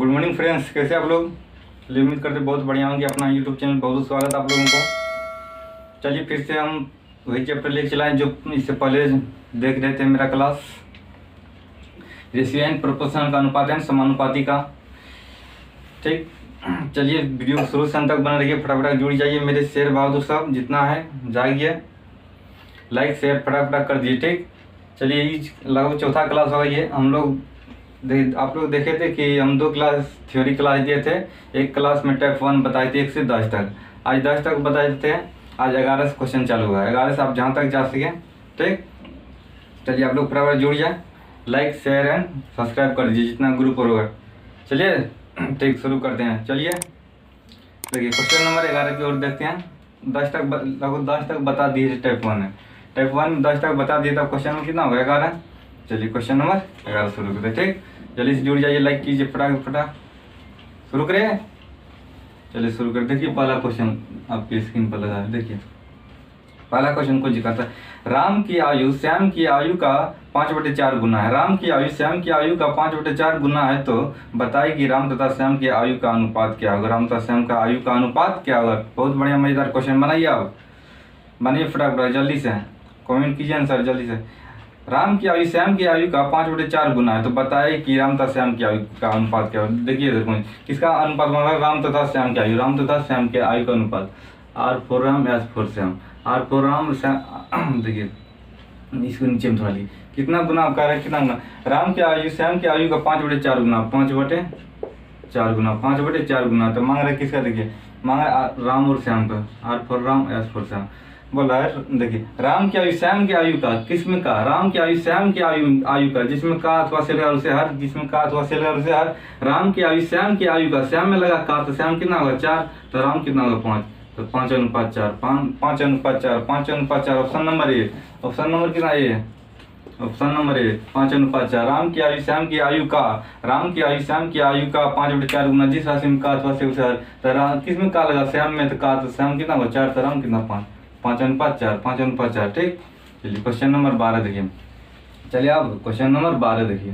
Good morning friends, कैसे आप लोग? उम्मीद करते बहुत बढ़िया होंगे। अपना यूट्यूब चैनल बहुत स्वागत है आप लोगों को। चलिए फिर से हम वही चैप्टर लेके चलाएं जो इससे पहले देख रहे थे। मेरा क्लास रेशियो एंड प्रोपोर्शनल का अनुपात है, समानुपाती का। ठीक, चलिए वीडियो शुरू से अंत तक बना रहिए। फटाफट जुड़ जाइए मेरे शेर बहादुर साहब, जितना है जाइए, लाइक शेयर फटाफट कर दिए। ठीक, चलिए ये लगभग चौथा क्लास होगा ये। हम लोग आप लोग देखे थे कि हम 2 क्लास थ्योरी क्लास दिए थे। एक क्लास में टाइप 1 बताए थे 1 से 10 तक। आज 10 तक बताए थे। आज 11 से क्वेश्चन चालू हुआ है। 11 से आप जहाँ तक जा सकें। ठीक, चलिए आप लोग फटाफट जुड़ जाए, लाइक शेयर एंड सब्सक्राइब कर दीजिए जितना ग्रुप पर होगा। चलिए ठीक, शुरू करते हैं। चलिए देखिए क्वेश्चन नंबर 11 की ओर देखते हैं। 10 तक लगभग 10 तक बता दिए टाइप 1 में। टाइप 1 में 10 तक बता दिए, तब क्वेश्चन में कितना होगा? 11। चलिए क्वेश्चन नंबर 11 शुरू करते हैं। ठीक, जल्दी से जुड़ जाइए, लाइक कीजिए, फटाफट शुरू करें। चलिए शुरू कर। देखिए पहला क्वेश्चन आपकी स्क्रीन पर लगा है। देखिए पहला क्वेश्चन को दिखाता है, राम की आयु श्याम की आयु का 5/4 गुना है। राम की आयु श्याम की आयु का 5/4 गुना है, तो बताइए कि राम तथा श्याम की आयु का अनुपात क्या होगा। राम तथा श्याम का आयु का अनुपात क्या होगा? बहुत बढ़िया मजेदार क्वेश्चन बनाइए आप, बनाइए फटाफट, जल्दी से कमेंट कीजिए आंसर जल्दी से। राम की आयु श्याम की आयु का 5/4 गुना है, तो बताइए कि राम तथा श्याम की आयु का अनुपात क्या होगा। देखिए देखो किसका अनुपात बन रहा है? राम तथा श्याम की आयु, राम तथा श्याम के आयु का अनुपात। R for Ram, S for Shyam. R for Ram, Shyam. देखिए इसको नीचे में थोड़ा ली, कितना गुना आप कह रहे हैं? कितना गुना? राम की आयु श्याम की आयु का 5/4 गुना, 5/4 गुना, 5/4 गुना। तो मांग रहे किसका? देखिए मांग रहे राम और श्याम का। R for Ram, S for Shyam. बोला है देखिए राम की आयु श्याम की आयु का, किसमें का? राम की आयु श्याम की आयु का, जिसमें का अथवा से लगा उसे हर, जिसमें का अथवा से लगा उसे हर। राम की आयु श्याम की आयु का, श्याम में लगा का, तो श्याम कितना होगा? 4। तो राम कितना होगा? 5। तो 5/4, 5/4, 5/4। Option number A. Option number कितना A? Option number A 5/4। Ram की आयु श्याम की आयु का, राम की आयु श्याम की आयु का 5/4 गुना, जिस राशि में का अथवा से उसे हर। तो राम किसमें का लगा? श्याम में, तो का, तो श्याम कितना होगा? 4। तो राम कितना? 5। 5/4, 5/4। ठीक, चलिए क्वेश्चन नंबर 12 देखिए। चलिए आप क्वेश्चन नंबर 12 देखिए।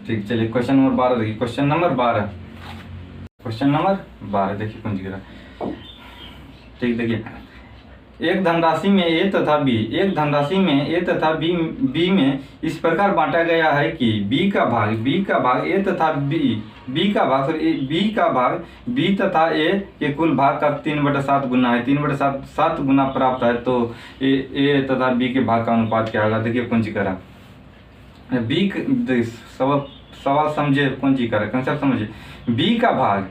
ठीक, चलिए क्वेश्चन नंबर 12 देखिए। क्वेश्चन नंबर 12, क्वेश्चन नंबर 12 देखिए कौन सी गिरा। ठीक, देखिए एक धनराशि में ए तथा बी, एक धनराशि में ए तथा बी में इस प्रकार बांटा गया है कि बी का भाग ए तथा बी का भाग बी तथा ए के कुल भाग का 3/7 गुना है। 3/7 गुना प्राप्त है, तो ए तथा बी के भाग का अनुपात क्या होगा? देखिए कौन सी करा बी, सवाल समझे कौन सी करा, कंसेप्ट समझिए। बी का भाग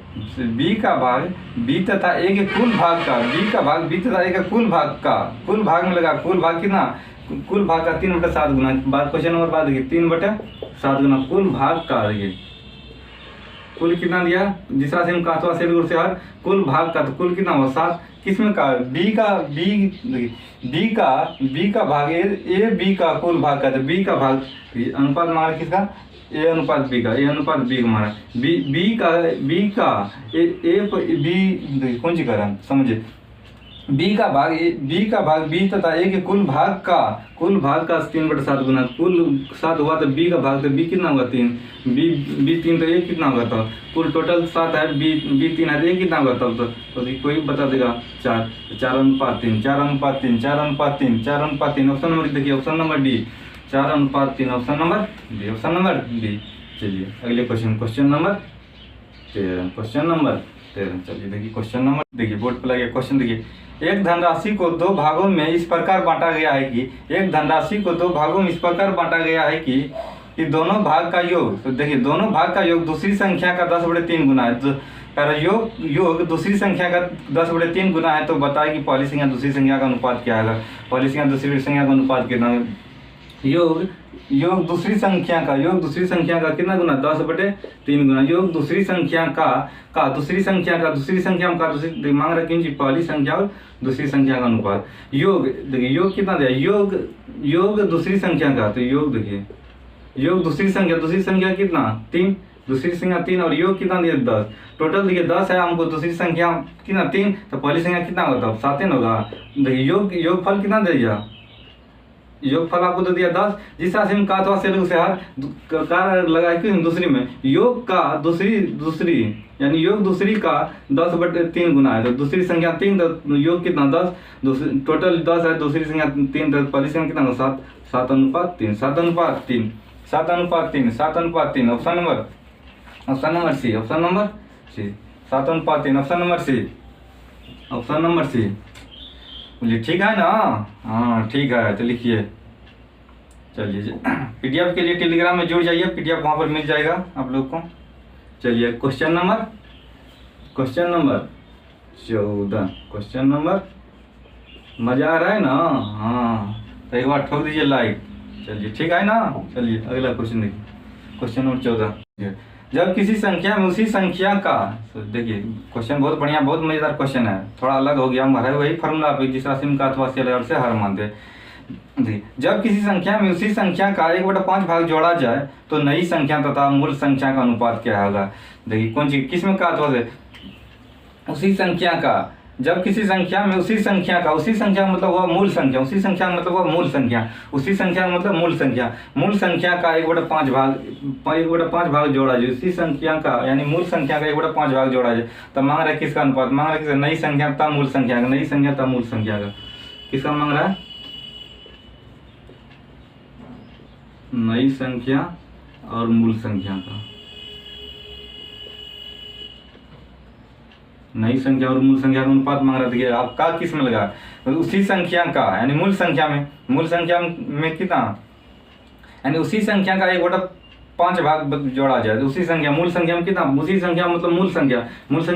बी तथा ए के कुल भाग का, बी का भाग बी तथा ए के कुल भाग में लगा, कुल भाग कितना? कुल भाग का 3/7 गुना। बात क्वेश्चन नंबर 12 देखिए, 3/7 गुना कुल भाग का। देखिए कुल कितना दिया? जिस राशि में का अथवा से हर, कुल भाग का, तो कुल कितना हुआ? 7। किसमें का? बी का भाग ए बी का कुल भाग का, तो बी का भाग अनुपात मारा किसका? ए अनुपात बी का, ए अनुपात बी का मारा। बी का बी कौन सी करा समझिए। बी का भाग बी तथा ए के कुल भाग का 3/7 गुना, कुल 7 हुआ, तो बी का भाग, तो बी कितना होगा? 3। बी 3, तो ए कितना होगा? तो कुल टोटल 7 है, बी 3 है, तो ए कितना होगा? तब तो कोई बता देगा 4। 4/3, 4/3, 4/3, 4/3। ऑप्शन नंबर देखिए, option number D, 4/3। Option number D, option number D. चलिए अगले question, question number 13, question number 13। चलिए देखिए क्वेश्चन नंबर, देखिए बोर्ड पर लगे क्वेश्चन। देखिए एक धनराशि को 2 भागों में इस प्रकार बांटा गया है कि, एक धनराशि को 2 भागों में इस प्रकार बांटा गया है कि दोनों भाग का योग, तो देखिए दोनों भाग का योग दूसरी संख्या का 10/3 गुना है। तो योग दूसरी संख्या का 10/3 गुना है, तो बताए कि पहली संख्या दूसरी संख्या का अनुपात क्या है? पहली संख्या दूसरी संख्या का अनुपात कितना है? योग दूसरी संख्या का कितना गुना? 10/3 गुना। योग दूसरी संख्या मांग रखी जी, पहली संख्या और दूसरी संख्या का अनुपात। योग देखिए योग कितना दिया? योग दूसरी संख्या का, तो योग देखिए योग दूसरी संख्या कितना? 3। दूसरी संख्या 3 और योग कितना दिया? 10। टोटल देखिए 10 है, हमको दूसरी संख्या कितना? 3। तो पहली संख्या कितना होगा? तब 7 होगा। देखिए योग फल कितना देगा? योगफल आपको दे दिया 10, जिस राशि में का अथवा शेर से हर कार लगा कि दूसरी में योग का दूसरी यानी योग दूसरी का 10/3 गुना है, तो दूसरी संख्या 3, तो योग कितना 10, टोटल 10 है, दूसरी संख्या 3, तो पहली संख्या कितना 7, 7:3, 7:3, 7:3, 7:3, option number C, option number C, 7:3, option number C, option number C. बोलिए ठीक है ना? हाँ ठीक है, तो लिखिए। चलिए पीडीएफ के लिए टेलीग्राम में जुड़ जाइए, पीडीएफ वहाँ पर मिल जाएगा आप लोग को। चलिए क्वेश्चन नंबर 14, क्वेश्चन नंबर, मजा आ रहा है ना? हाँ तो एक बार ठोक दीजिए लाइक। चलिए ठीक है ना? चलिए अगला क्वेश्चन देखिए, क्वेश्चन नंबर 14। जब किसी संख्या में उसी संख्या का, देखिए क्वेश्चन बहुत बढ़िया, बहुत मजेदार क्वेश्चन है, थोड़ा अलग हो गया, हमारा वही फॉर्मूला पे जिस राशि में का अथवा शेर से हर मानते। जब किसी संख्या में उसी संख्या का 1/5 भाग जोड़ा जाए तो नई संख्या तथा मूल संख्या का अनुपात क्या होगा? देखिए कौन सी किस में का अथवा से उसी संख्या का, जब किसी संख्या में उसी संख्या का, उसी संख्या मतलब वह मूल संख्या, उसी संख्या मतलब वह मूल संख्या, उसी संख्या मतलब मूल संख्या का 1/5 भाग जोड़ा जाए, उसी संख्या का यानी मूल संख्या का 1/5 भाग जोड़ा जाए, तब मांग रहा है किसका अनुपात? मांग रहा है किसका? नई संख्या तथा मूल संख्या का, नई संख्या तथा मूल संख्या का, किसका मांग रहा है? नई संख्या और मूल संख्या का, नई संख्या और मूल संख्या का अनुपात मांग रहा था कि आपका किस में लगा? तो उसी संख्या का यानी मूल संख्या में कितना, यानी उसी संख्या का 1/5 भाग जोड़ा जाए, तो उसी संख्या मूल संख्या में कितना, उसी संख्या मतलब मूल संख्या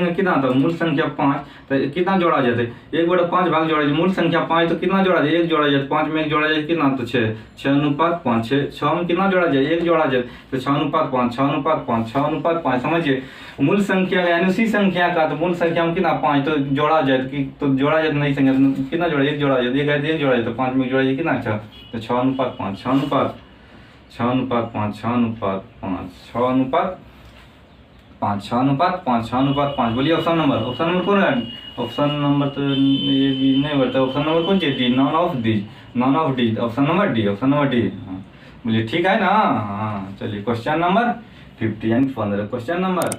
कितना था? मूल संख्या 5, तो कितना जोड़ा जाए? 1/5 भाग जोड़ा जाए, मूल संख्या 5, तो कितना जोड़ा जाए? 1 जोड़ा जाए, 5 में 1 जोड़ा जाए कितना? तो 6, 6:5, 6 में कितना जोड़ा जाए? 1 जोड़ा जाए, तो 6:5, 6:5, 6:5, समझिए मूल संख्या यानी उसी संख्या का, तो मूल संख्या में कितना 5, तो जोड़ा जाए तो जोड़ा जाए नई संख्या कितना जोड़ा? 1 जोड़ा जाए, 1 जोड़ा जाए, तो 5 में जोड़ा जाए कितना? 6, तो 6:5, 6:5, 6:5, बोलिए ऑप्शन नंबर कौन है? ऑप्शन नंबर तो ये भी नहीं बढ़ता, ऑप्शन नंबर कौन सी? D, none of D, option number D, option number D. हाँ बोलिए ठीक है ना? हाँ चलिए क्वेश्चन नंबर 50 यानी 15, क्वेश्चन नंबर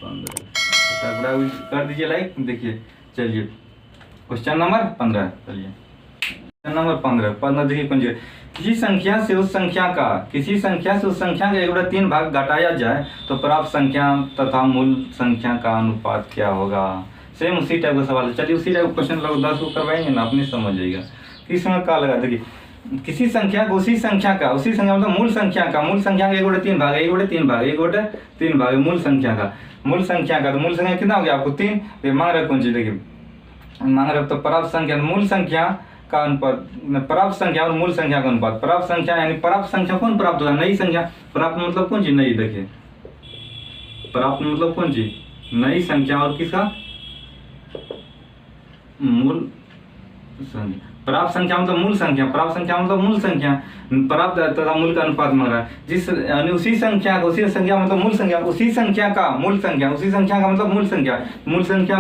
15 कर दीजिए लाइक। देखिए चलिए क्वेश्चन नंबर 15, चलिए क्वेश्चन नंबर 15 देखिए कौन सी? किसी संख्या से उस संख्या का 1/3 भाग घटाया जाए तो प्राप्त संख्या तथा मूल संख्या का अनुपात क्या होगा? सेम उसी टाइप का सवाल है। चलिए उसी टाइप का क्वेश्चन लोग 10 को करवाएंगे ना, अपनी समझ जाइएगा। किसमें का लगा? देखिए किसी संख्या को उसी संख्या मतलब मूल संख्या का 1/3 भाग, 1/3 भाग मूल संख्या का, तो मूल संख्या कितना हो गया आपको? 3। तो मांग रहे कौन चीज? देखिए मांग रहे तो प्राप्त संख्या मूल संख्या का अनुपात, प्राप्त संख्या और मूल संख्या का अनुपात। प्राप्त संख्या यानी प्राप्त संख्या कौन प्राप्त होगा? नई संख्या। प्राप्त मतलब कौन चीज? नई। देखिए प्राप्त मतलब कौन चीज? नई संख्या और किसका? मूल संख्या। प्राप्त संख्या मतलब मूल संख्या, प्राप्त संख्या मतलब मूल संख्या, प्राप्त तथा मूल का अनुपात मांग रहा है। जिस यानी उसी संख्या मतलब मूल संख्या, उसी संख्या का मूल संख्या, उसी संख्या का मतलब मूल संख्या का मूल संख्या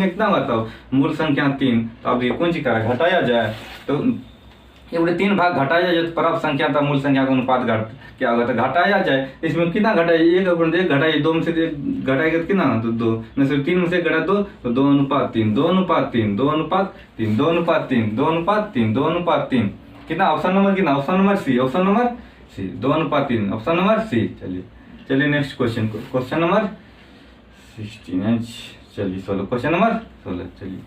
कितना बताओ? मूल संख्या 3। तो अब ये कौन सी करा? घटाया जाए तो 1/3 भाग घटाया जाए तो प्राप्त संख्या था मूल संख्या का अनुपात क्या होगा? तो घटाया जाए, इसमें कितना घटाया? 1 घटाइए, 2 में से घटाएगा तो कितना? तो 2 में से 3 में से घटा 2, तो 2:3, 2:3, 2:3, 2:3, 2:3, 2:3 कितना? ऑप्शन नंबर कितना? Option number C, option number C, 2:3, option number C. चलिए नेक्स्ट क्वेश्चन नंबर 16। चलिए 16, क्वेश्चन नंबर 16। चलिए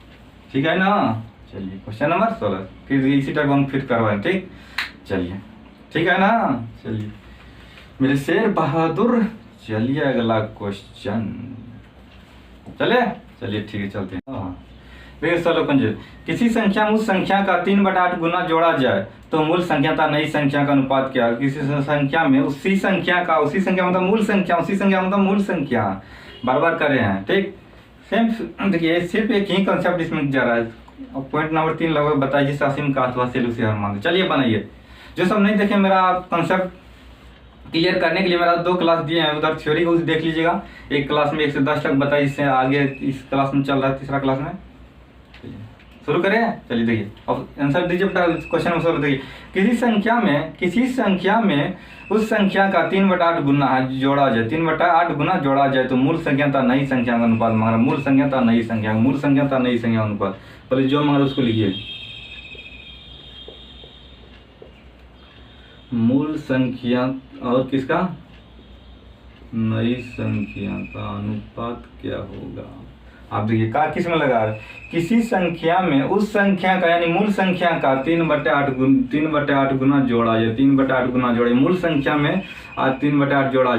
ठीक है ना? चलिए क्वेश्चन नंबर 16 फिर इसी टाइप हम फिर करवाएं, ठीक? चलिए ठीक है ना? चलिए मेरे शेर बहादुर, चलिए अगला क्वेश्चन। चलिए ठीक है चलते हैं। देखिए चलो किसी संख्या में उस संख्या का 3/8 गुना जोड़ा जाए तो मूल संख्या तथा नई संख्या का अनुपात क्या है? किसी संख्या में उसी संख्या मतलब मूल संख्या, उसी संख्या मतलब मूल संख्या, बार कर रहे हैं, ठीक? सेम देखिए सिर्फ एक ही कंसेप्ट इसमें जा रहा है। पॉइंट नंबर 3 लगभग बताइए जिस राशि में का अथवा शेर उसे हर मान। चलिए बनाइए। जो सब नहीं देखे मेरा कंसेप्ट क्लियर करने के लिए मेरा 2 क्लास दिए हैं, उधर थ्योरी को देख लीजिएगा। एक क्लास में 1 से 10 तक बताइए, इससे आगे इस क्लास में चल रहा है, तीसरा क्लास में। शुरू करें, चलिए देखिए अब आंसर दीजिए बेटा। क्वेश्चन नंबर 16 देखिए, किसी संख्या में उस संख्या का 3/8 गुना है जोड़ा जाए, 3/8 गुना जोड़ा जाए तो मूल संख्या था नई संख्या का अनुपात मांग रहा, मूल संख्या था नई संख्या, मूल संख्या था नई संख्या अनुपात, पहले जो मांग रहा उसको लिखिए। मूल संख्या और किसका, नई संख्या का अनुपात क्या होगा। आप देखिए का किस में लगा रहे, किसी संख्या में उस संख्या का यानी मूल संख्या का 3/8 गुना जोड़ा जाए, 3/8 गुना जोड़े मूल संख्या में आज 3/8 जोड़ा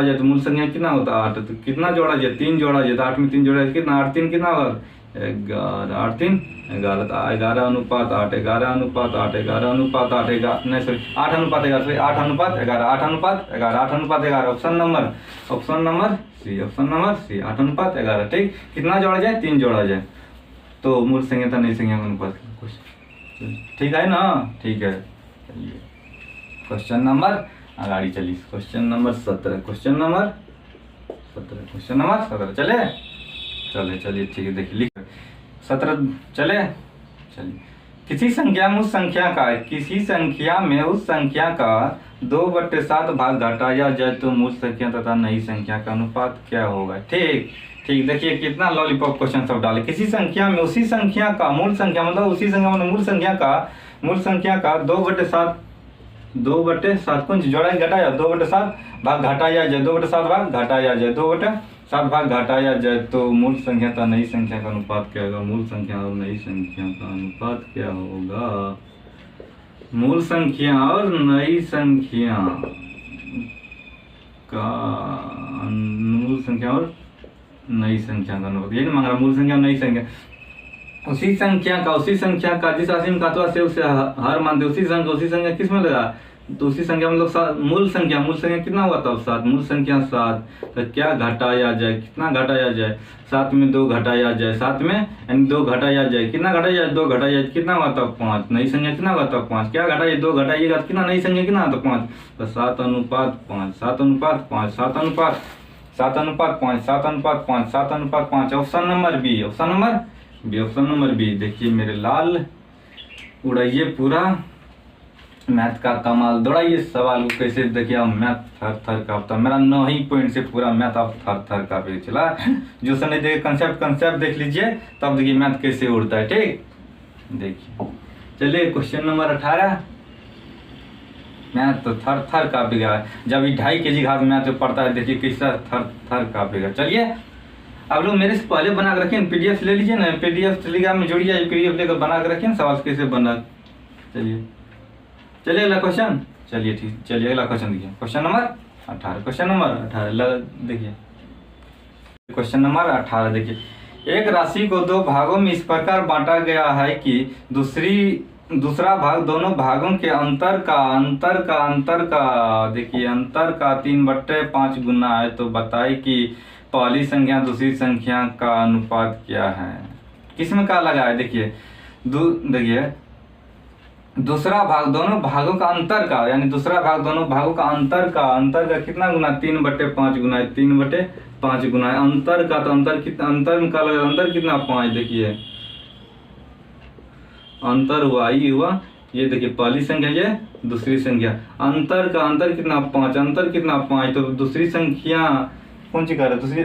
जाए तो मूल संख्या कितना होता है 8, तो कितना जोड़ा जाए 3 जोड़ा जाए, तो 8 में 3 जोड़ा जाए कितना 8 3 कितना होगा 11, 8 3 11, 11 अनुपात 8, 11 अनुपात 8, 11 अनुपात 8, 11 नहीं सॉरी 8 अनुपात 11, सॉरी 8 अनुपात 11, 8 अनुपात 11, 8 अनुपात 11, option number C, option number C 8 अनुपात 11। ठीक, कितना जोड़ा जाए 3 जोड़ा जाए तो मूल संख्या था नई संख्या का अनुपात कुछ, ठीक है ना, ठीक है। चलिए क्वेश्चन नंबर आगे चलिए, क्वेश्चन नंबर 17, क्वेश्चन नंबर 17 चलिए ठीक है देखिए लिख 17 चलिए किसी संख्या में उस संख्या का 2/7 भाग घटाया जाए तो मूल संख्या तथा नई संख्या का अनुपात क्या होगा। ठीक, देखिए कितना लॉलीपॉप क्वेश्चन सब डाले। किसी संख्या में उसी संख्या का मूल संख्या मतलब उसी संख्या मतलब मूल संख्या का 2/7 कुछ जोड़ा घटाया 2/7 भाग घटाया जाए 2/7 भाग घटाया जाए 2/7 भाग घटाया जाए तो मूल संख्या तथा नई संख्या का अनुपात क्या होगा। मूल संख्या और नई संख्या का अनुपात क्या होगा। मूल संख्या और नई संख्या का अनुपात ये नहीं मांग रहा। मूल संख्या और नई संख्या उसी संख्या का जिस राशि में घातवा से उसे हर मानते उसी संख्या किस में लगा तो उसी संख्या मतलब मूल संख्या कितना हुआ तब 7, मूल संख्या 7 तो क्या घटाया जाए, कितना घटाया जाए 7 में 2 घटाया जाए 7 में यानी 2 घटाया जाए कितना घटाया जाए 2 घटाया जाए कितना हुआ तब 5, नई संख्या कितना हुआ तब 5, क्या घटाइए 2 घटाइएगा कितना नई संख्या कितना तो 5, तो 7 अनुपात 5 ऑप्शन नंबर बी। देखिए मेरे लाल उड़ाइए पूरा मैथ का कमाल दौड़ाइए सवाल को कैसे देखिए आप मैथ थर कांपता मेरा 9 ही पॉइंट से पूरा मैथ आप थर कांपे चला। जो समझ देखिए कंसेप्ट देख लीजिए तब देखिए मैथ कैसे उड़ता है। ठीक देखिए चलिए क्वेश्चन नंबर 18 मैथ तो थर कांपेगा जब 2.5 kg घास मैथ पड़ता है देखिए कैसा थर कांपेगा। चलिए आप लोग मेरे से पहले बना के रखिए PDF ले लीजिए ना, PDF टेलीग्राम में जुड़िए PDF लेकर बना के रखिए सवाल कैसे बना। चलिए अगला क्वेश्चन चलिए अगला क्वेश्चन देखिए क्वेश्चन नंबर 18 देखिए क्वेश्चन नंबर 18 देखिए एक राशि को 2 भागों में इस प्रकार बांटा गया है कि दूसरा भाग दोनों भागों के अंतर का देखिए अंतर का 3/5 गुना है तो बताइए कि पहली संख्या दूसरी संख्या का अनुपात क्या है। किसमें का लगा है देखिए देखिए दूसरा भाग दोनों भागों का अंतर का यानी दूसरा भाग दोनों भागों का अंतर का कितना गुना 3/5 गुना है 3/5 गुना है अंतर का तो अंतर में का लगा अंतर कितना 5 देखिए अंतर हुआ ये हुआ ये देखिए पहली संख्या ये दूसरी संख्या अंतर कितना 5 तो दूसरी संख्या कौन सी कर रहा है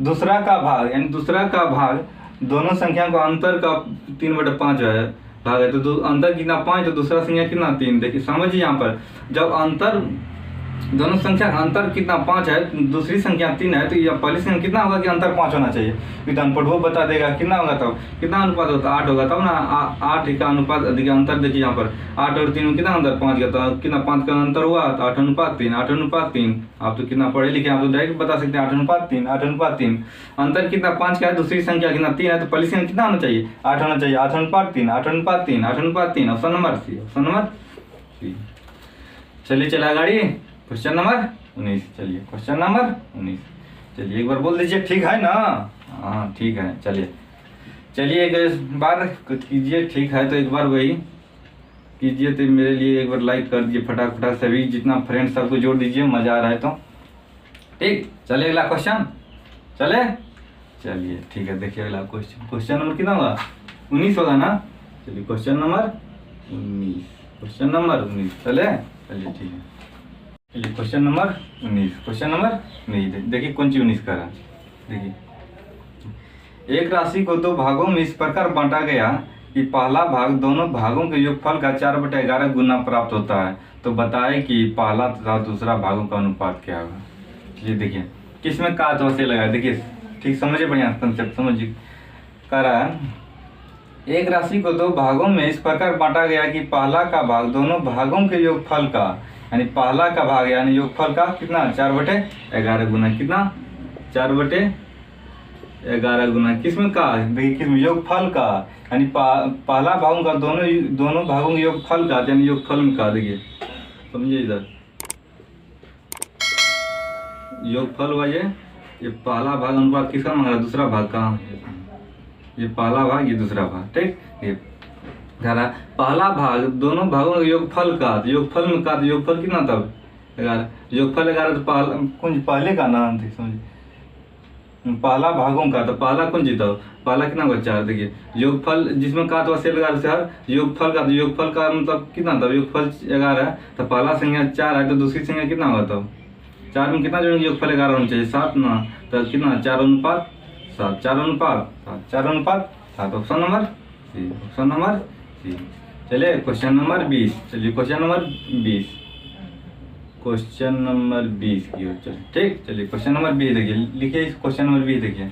दूसरा का भाग यानी दूसरा का भाग दोनों संख्या का अंतर का 3/5 है भाग है तो अंतर कितना 5 तो दूसरा संख्या कितना 3। देखिए समझिए यहाँ पर जब अंतर दोनों संख्या अंतर कितना 5 है दूसरी संख्या 3 है तो यह पहली संख्या कितना होगा कि अंतर 5 होना चाहिए क्योंकि अनपढ़ वो बता देगा कितना होगा तब कितना अनुपात होता है 8 होगा तब ना 8 का अनुपात देखिए अंतर देखिए यहाँ पर 8 और 3 में कितना अंतर 5 का तो कितना 5 का अंतर हुआ तो 8 अनुपात 3 आप तो कितना पढ़े लिखे आप तो डायरेक्ट बता सकते हैं 8 अनुपात 3 अंतर कितना 5 का है दूसरी संख्या कितना 3 है तो पहली संख्या कितना होना चाहिए 8 होना चाहिए 8 अनुपात 3 ऑप्शन नंबर सी। चलिए आगे क्वेश्चन नंबर 19 क्वेश्चन नंबर 19 चलिए एक बार बोल दीजिए ठीक है ना। हाँ ठीक है चलिए एक बार कीजिए ठीक है तो एक बार वही कीजिए तो मेरे लिए एक बार लाइक कर दीजिए फटाफट सभी जितना फ्रेंड सबको जोड़ दीजिए मज़ा आ रहा है तो ठीक। चलिए अगला क्वेश्चन चलिए ठीक है देखिए अगला क्वेश्चन नंबर कितना होगा 19 होगा ना। चलिए क्वेश्चन नंबर 19, क्वेश्चन नंबर 19 चलिए ठीक है। चलिए क्वेश्चन नंबर 19, क्वेश्चन नंबर 19 देखिए कौन सी 19 का रहा। देखिए एक राशि को दो भागों में इस प्रकार बांटा गया कि पहला भाग दोनों भागों के योगफल का 4/11 गुना प्राप्त होता है, तो बताए कि पहला तथा दूसरा भागों का अनुपात क्या होगा। ये देखिए किसमें का तो से लगा, देखिए ठीक समझिए, बढ़िया कंसेप्ट समझिए। कह रहा है एक राशि को दो भागों में इस प्रकार बांटा गया कि पहला का भाग दोनों भागों के योगफल का, यानी पहला का भाग यानी योगफल का कितना 4/11 गुना, कितना 4/11 गुना किसमें का, देखिए किसमें योगफल का, यानी पहला भागों का दोनों भागों के योगफल का, यानी योगफल में का। देखिए समझिए इधर योगफल हुआ ये पहला भाग अनुपात किसका मांग रहा है, दूसरा भाग का, ये पहला भाग ये दूसरा भाग, ठीक। ये पहला भाग दोनों भागों के योगफल का, तो योगफल में का, तो योगफल कितना तब 11, योगफल 11 तो पहले का ना समझिए, पहला भागों का, तो पहला कौन जीता, पहला कितना होगा 4। देखिए योगफल जिसमें का तो से लगा से हर योगफल का, तो योगफल का मतलब कितना था, योगफल 11 है, तो पहला संख्या 4 है, तो दूसरी संख्या कितना होगा तब 4 में कितना जोड़ेंगे, योगफल 11 होना चाहिए 7 ना, तो कितना 4:7, 4:7 option number C, option number C. चलिए क्वेश्चन नंबर 20, चलिए क्वेश्चन नंबर 20, क्वेश्चन नंबर 20 की ओर चलिए, ठीक। चलिए क्वेश्चन नंबर 20 देखिए, लिखिए इस क्वेश्चन नंबर 20 देखिए,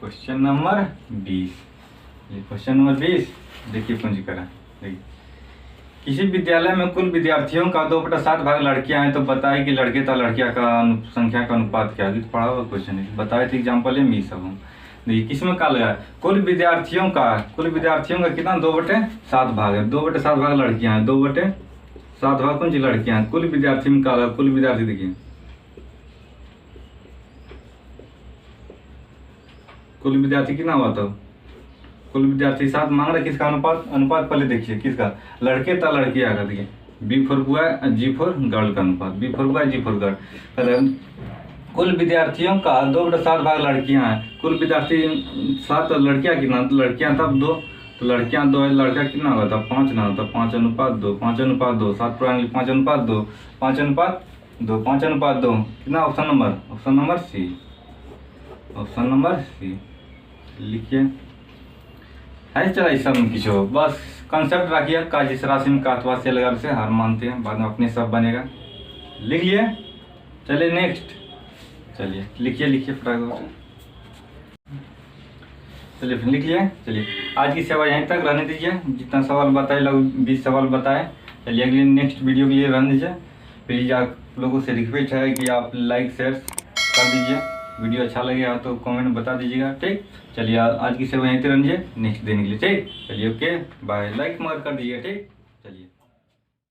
क्वेश्चन नंबर 20, ये क्वेश्चन नंबर 20 देखिए पूंजी करा। देखिए किसी विद्यालय में कुल विद्यार्थियों का 2/7 भाग लड़कियां हैं, तो बताए कि लड़के तथा लड़कियां का संख्या का अनुपात क्या है। तो पढ़ा हुआ क्वेश्चन है, बताए थे एग्जाम्पल है मी सब हम। देखिए किसमें का लगा, कुल विद्यार्थियों का कितना 2/7 भाग है, 2/7 भाग लड़कियां हैं, 2/7 भाग कौन सी लड़कियां हैं, कुल विद्यार्थी में का, कुल विद्यार्थी देखिए कुल विद्यार्थी कितना हुआ, तो कुल विद्यार्थी 7 मांग रहे, किसका अनुपात पहले देखिए, किसका लड़के तथा लड़कियां का। देखिए B4 बॉय G4 गर्ल का अनुपात, B4 बॉय G4 गर्ल। कुल विद्यार्थियों का 2/7 भाग लड़कियां हैं, कुल विद्यार्थी 7 लड़कियां कितना, तो लड़कियां तब 2, तो लड़कियां 2 है, लड़का कितना होगा तब 5 ना, तो 5:2, 5:2 7 पर 5:2, 5:2, 5:2 कितना, option number C, option number C लिखिए। है चला इस सब में किसी बस कंसेप्ट रखिए का, जिस राशि में का अथवा से लगा से हार मानते हैं, बाद में अपने सब बनेगा, लिख लिए। चलिए नेक्स्ट, चलिए लिखिए फटाफट, चलिए फिर लिख लिए। चलिए आज की सेवा यहीं तक रहने दीजिए, जितना सवाल बताए लगभग 20 सवाल बताए। चलिए अगले नेक्स्ट वीडियो के लिए रहने दीजिए। प्लीज़ आप लोगों से रिक्वेस्ट है कि आप लाइक शेयर कर दीजिए, वीडियो अच्छा लगे तो कमेंट में बता दीजिएगा, ठीक। चलिए आज की सेवा यहीं तक रहने दीजिए, नेक्स्ट देने के लिए, ठीक। चलिए ओके बाय, लाइक मगर कर दीजिए, ठीक। चलिए।